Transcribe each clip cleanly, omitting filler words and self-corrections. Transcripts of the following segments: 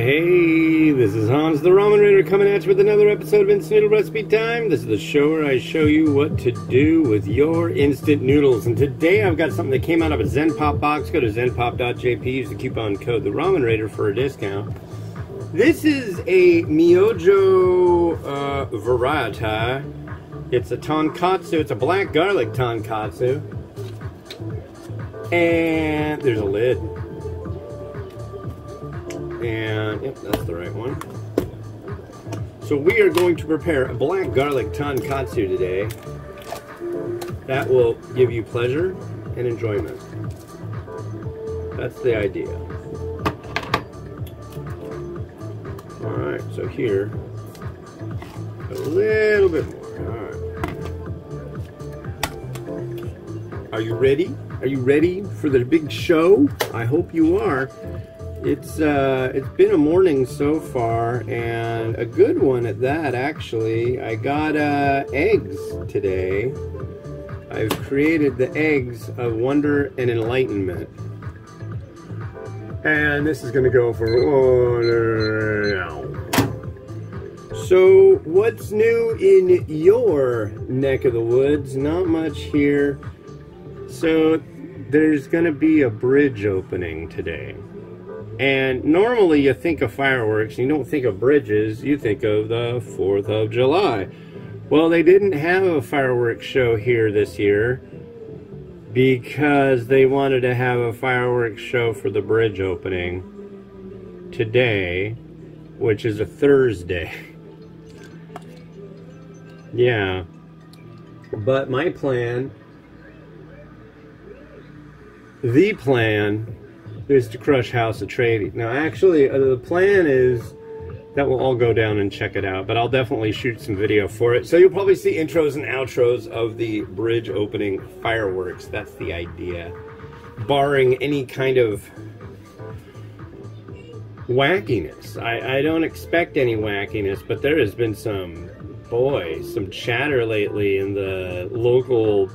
Hey, this is Hans the Ramen Raider coming at you with another episode of Instant Noodle Recipe Time. This is the show where I show you what to do with your instant noodles. And today I've got something that came out of a Zen Pop box. Go to zenpop.jp, use the coupon code the Ramen Raider for a discount. This is a Myojo variety. It's a tonkotsu. It's a black garlic tonkotsu. And there's a lid. And, yep, that's the right one. So we are going to prepare a black garlic tonkotsu today. That will give you pleasure and enjoyment. That's the idea. Alright, so here, a little bit more. Alright. Are you ready? Are you ready for the big show? I hope you are. It's been a morning so far, and a good one at that, actually. I got eggs today. I've created the eggs of wonder and enlightenment. And this is going to go for... So, what's new in your neck of the woods? Not much here. So, there's going to be a bridge opening today. And normally you think of fireworks, you don't think of bridges, you think of the 4th of July. Well, they didn't have a fireworks show here this year because they wanted to have a fireworks show for the bridge opening today, which is a Thursday. Yeah. But my plan, the plan, is to crush House Atreides. Now, actually, the plan is that we'll all go down and check it out, but I'll definitely shoot some video for it. So you'll probably see intros and outros of the bridge opening fireworks. That's the idea. Barring any kind of wackiness. I don't expect any wackiness, but there has been some chatter lately in the local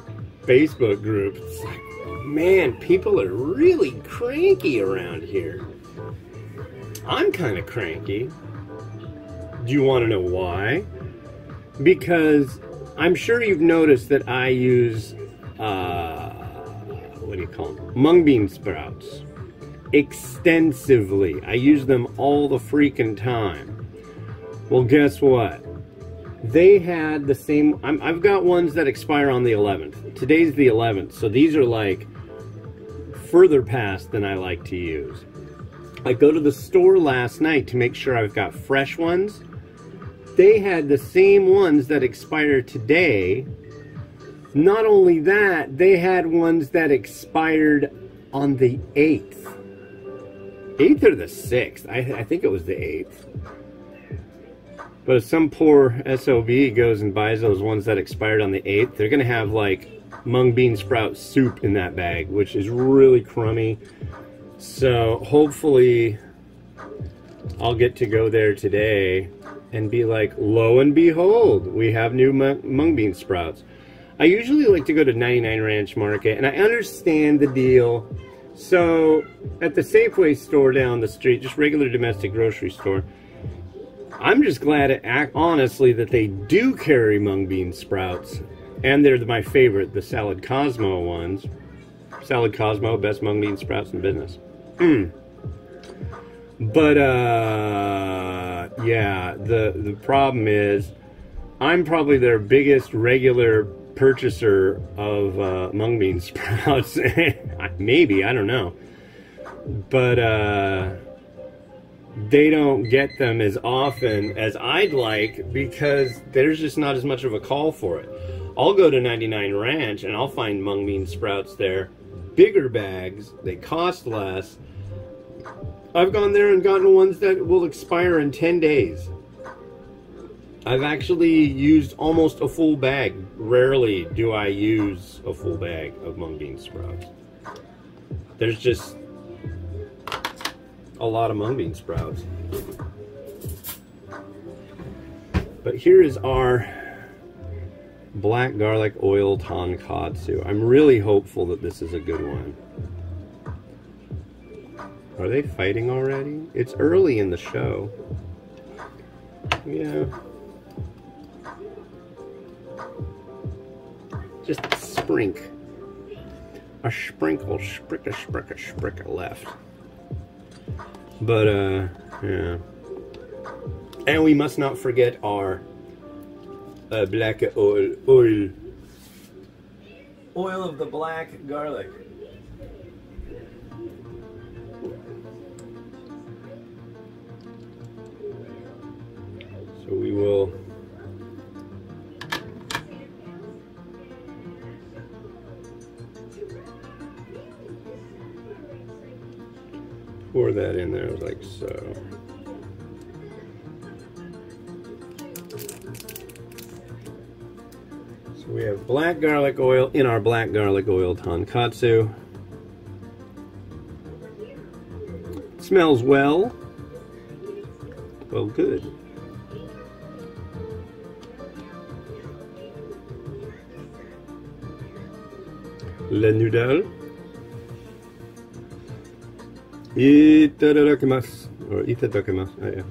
Facebook group. It's like, man, people are really cranky around here. I'm kind of cranky. Do you want to know why? Because I'm sure you've noticed that I use, what do you call them? Mung bean sprouts. Extensively. I use them all the freaking time. Well, guess what? They had the same... I've got ones that expire on the 11th. Today's the 11th, so these are like further past than I like to use. I go to the store last night to make sure I've got fresh ones. They had the same ones that expire today. Not only that, they had ones that expired on the 8th. 8th or the 6th? I think it was the 8th. But if some poor SOB goes and buys those ones that expired on the 8th, they're going to have like mung bean sprout soup in that bag, which is really crummy. So hopefully I'll get to go there today and be like, lo and behold, we have new mung bean sprouts. I usually like to go to 99 Ranch Market, and I understand the deal. So at the Safeway store down the street, just regular domestic grocery store, I'm just glad, honestly, that they do carry mung bean sprouts. And they're my favorite, the Salad Cosmo ones. Salad Cosmo, best mung bean sprouts in business. But, yeah, the problem is, I'm probably their biggest regular purchaser of mung bean sprouts. Maybe, I don't know. But, they don't get them as often as I'd like because there's just not as much of a call for it. I'll go to 99 Ranch and I'll find mung bean sprouts there. Bigger bags, they cost less. I've gone there and gotten ones that will expire in 10 days. I've actually used almost a full bag. Rarely do I use a full bag of mung bean sprouts. There's just a lot of mung bean sprouts. But here is our black garlic oil tonkotsu. I'm really hopeful that this is a good one. Are they fighting already? It's early in the show. Yeah. Just sprink. A sprinkle, sprick left. But, yeah. And we must not forget our black oil. Oil of the black garlic. So we will pour that in there like so. So we have black garlic oil in our black garlic oil tonkatsu. It smells well. Well, good. Le noodle. Itadakimasu. Or itadakimasu. Oh, yeah.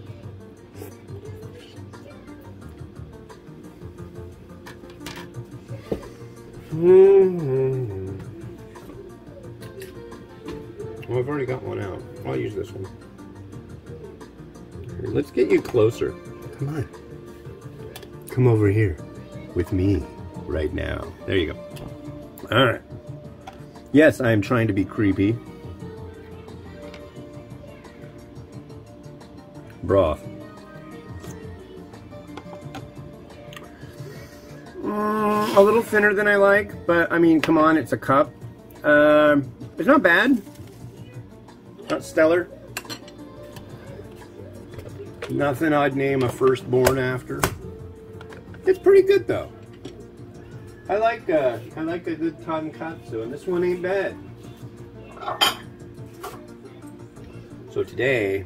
Well, I've already got one out. I'll use this one. Here, let's get you closer. Come on. Come over here with me right now. There you go. All right. Yes, I am trying to be creepy. Broth. A little thinner than I like, but I mean, come on, it's a cup. It's not bad. Not stellar. Nothing I'd name a firstborn after. It's pretty good though. I like a good tonkatsu, and this one ain't bad. So today,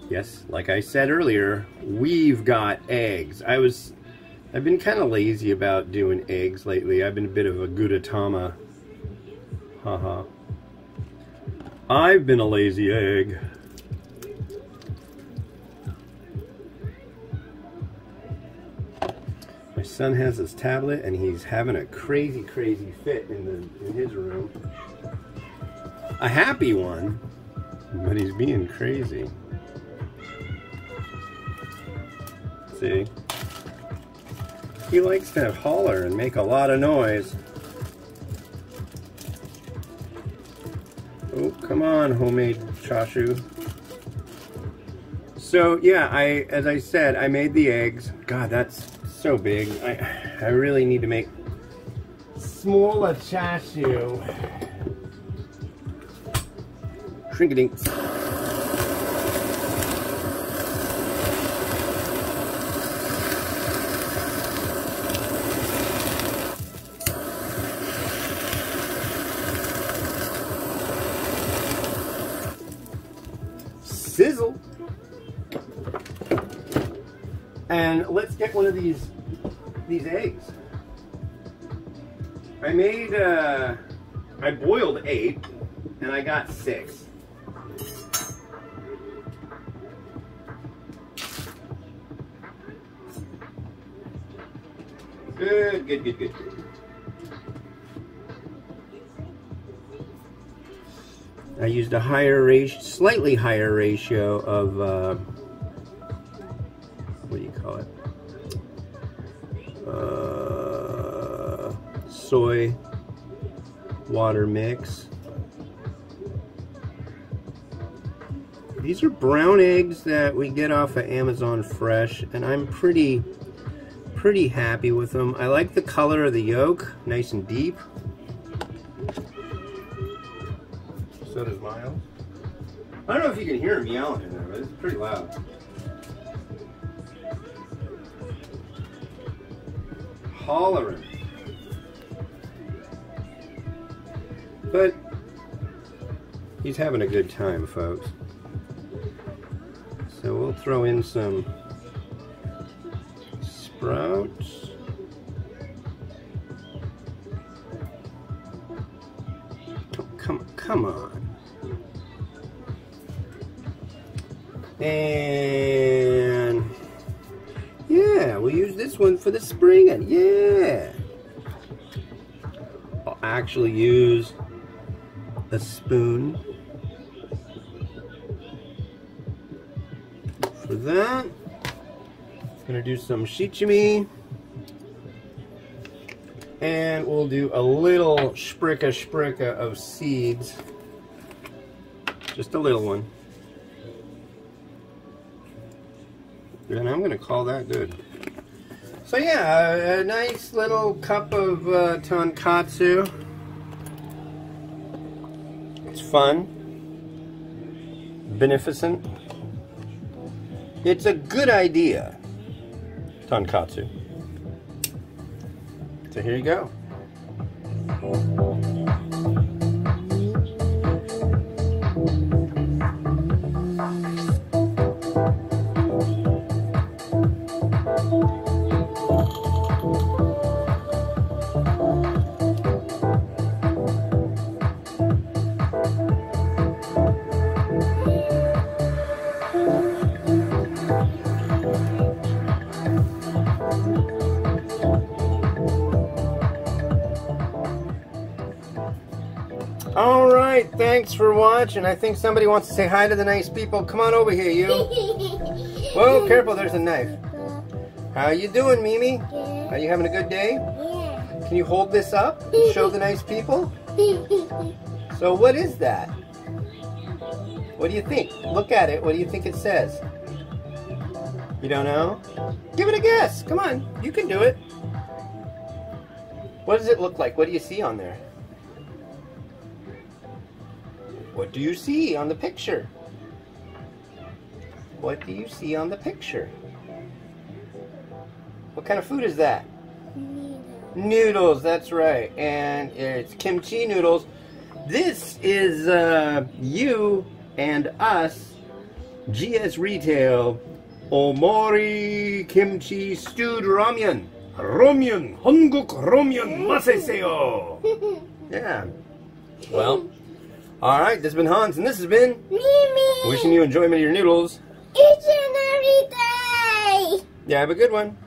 yes, like I said earlier, we've got eggs. I've been kind of lazy about doing eggs lately. I've been a bit of a Gudetama. Haha. I've been a lazy egg. My son has his tablet and he's having a crazy fit in his room. A happy one, but he's being crazy. See? He likes to holler and make a lot of noise. Oh, come on, homemade chashu. So yeah, as I said, I made the eggs. God, that's so big. I really need to make smaller chashu. Shrinkadink. Sizzle. And let's get one of these eggs. I boiled 8 and I got 6. Good. I used a slightly higher ratio of, what do you call it? Soy water mix. These are brown eggs that we get off of Amazon Fresh, and I'm pretty happy with them. I like the color of the yolk, nice and deep. So does Miles. I don't know if you can hear him yelling in there, but it's pretty loud. Hollering. But he's having a good time, folks. So we'll throw in some sprouts. Come on. And yeah, we'll use this one for the spring. And yeah, I'll actually use a spoon for that. Gonna do some shichimi. And we'll do a little spricka of seeds. Just a little one. And I'm gonna call that good. So yeah, a nice little cup of tonkatsu. It's fun. Beneficent. It's a good idea. Tonkatsu. So here you go. Alright, thanks for watching. I think somebody wants to say hi to the nice people. Come on over here, you. Whoa, careful, there's a knife. How you doing, Mimi? Yeah. Are you having a good day? Yeah. Can you hold this up and show the nice people? So what is that? What do you think? Look at it. What do you think it says? You don't know? Give it a guess. Come on, you can do it. What does it look like? What do you see on there? What do you see on the picture? What do you see on the picture? What kind of food is that? Noodle. Noodles, that's right. And it's kimchi noodles. This is you and us, GS Retail, Omori Kimchi Stewed Ramen. Ramen, Hanguk Ramen Maseseyo. Yeah. Well, alright, this has been Hans, and this has been Mimi. wishing you enjoyment of your noodles. Each and every day. Yeah, have a good one.